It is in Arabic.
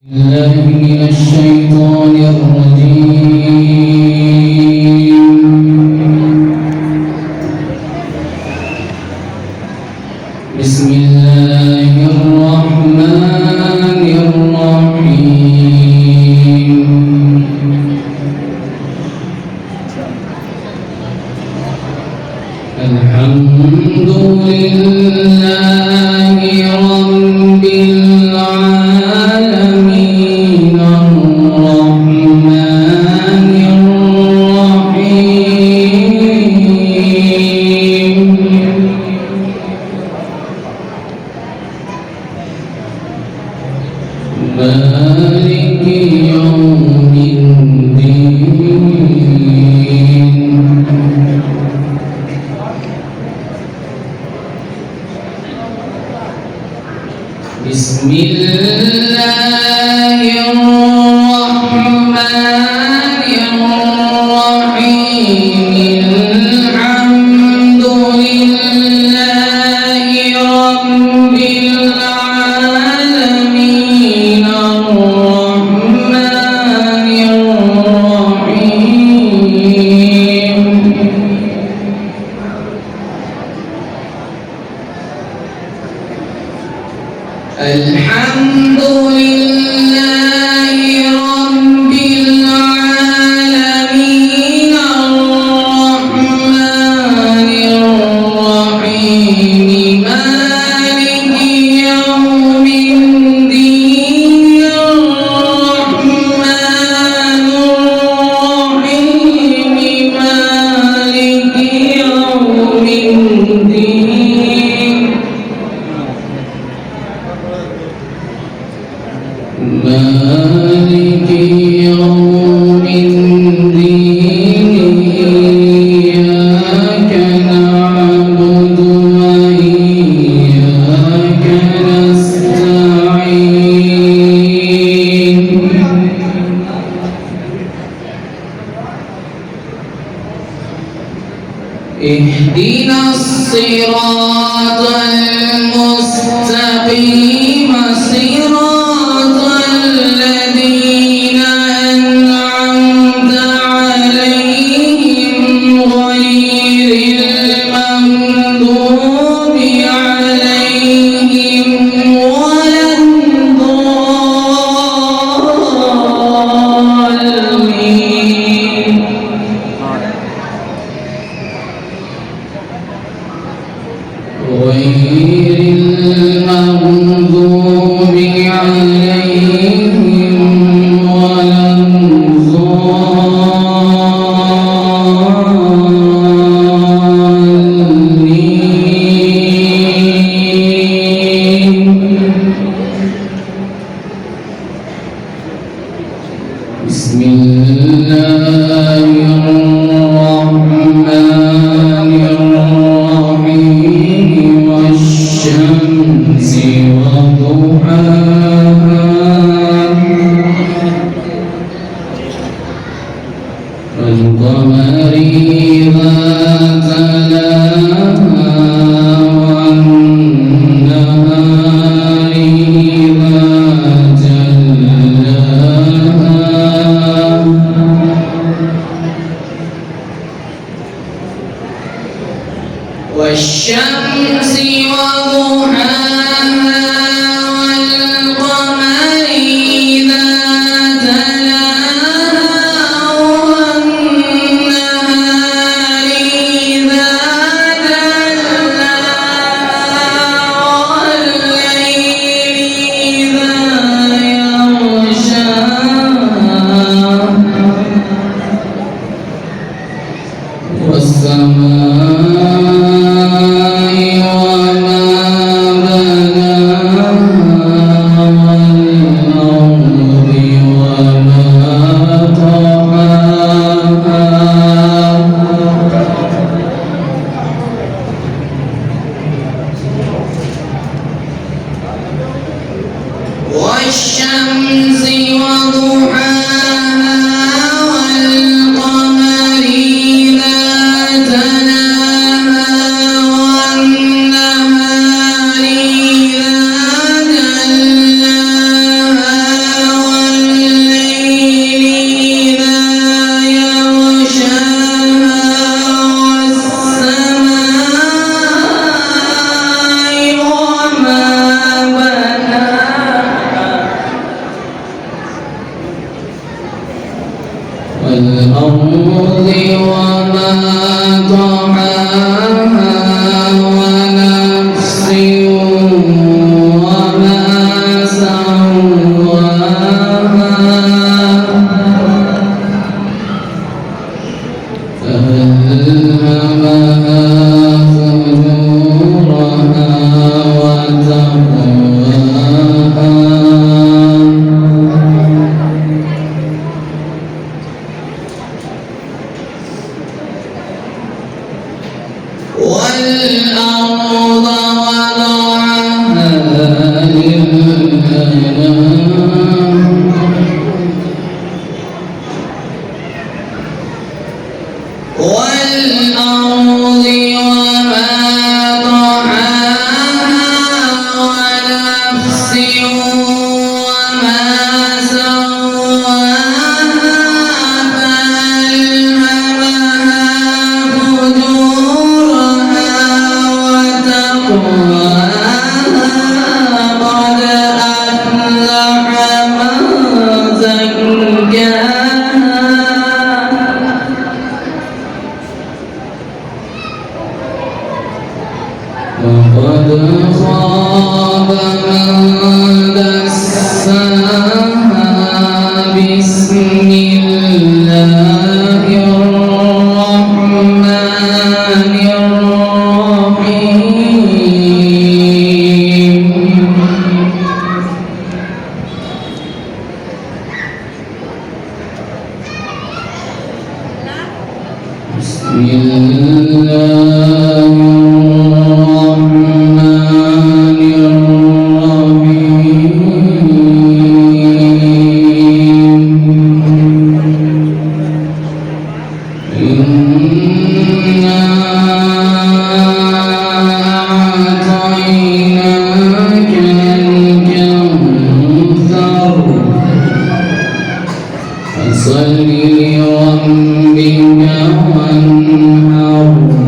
الله من الشيطان الرجيم. بسم الله الرحمن الرحيم. الحمد لله رب العالمين الرحمن الرحيم مالك يوم الدين. بسم الله الرحمن الرحيم. الحمد لله رب العالمين الرحمن الرحيم الحمد لله رب العالمين الرحمن الرحيم مالك يوم الدين. الرحمن الرحيم مالك يوم الدين. مالك يوم الدين. إياك نعبد وإياك نستعين. اهدنا الصراط المستقيم صراط الذين أنعمت عليهم غير المغضوب عليهم ولا الضالين. غير المغضوب عليهم ولا الضالين. بسم الله الرحمن الرحيم والشمس وضحاها والقمر إذا تلاها والنهار إذا جلاها والأرض وما طحاها ونفس وما سواها فألهمها فجورها وتقواها والأرض وضعها للأنام والأرض وما طحاها ونفس وما سواها فألهمها فجورها وتقواها قد أفلح من زكاها وقد خاب من دساها بسم الله الرحمن الرحيم بسم الله الرحمن الرحيم إنا أعطيناك الكوثر فصل لربك وانحر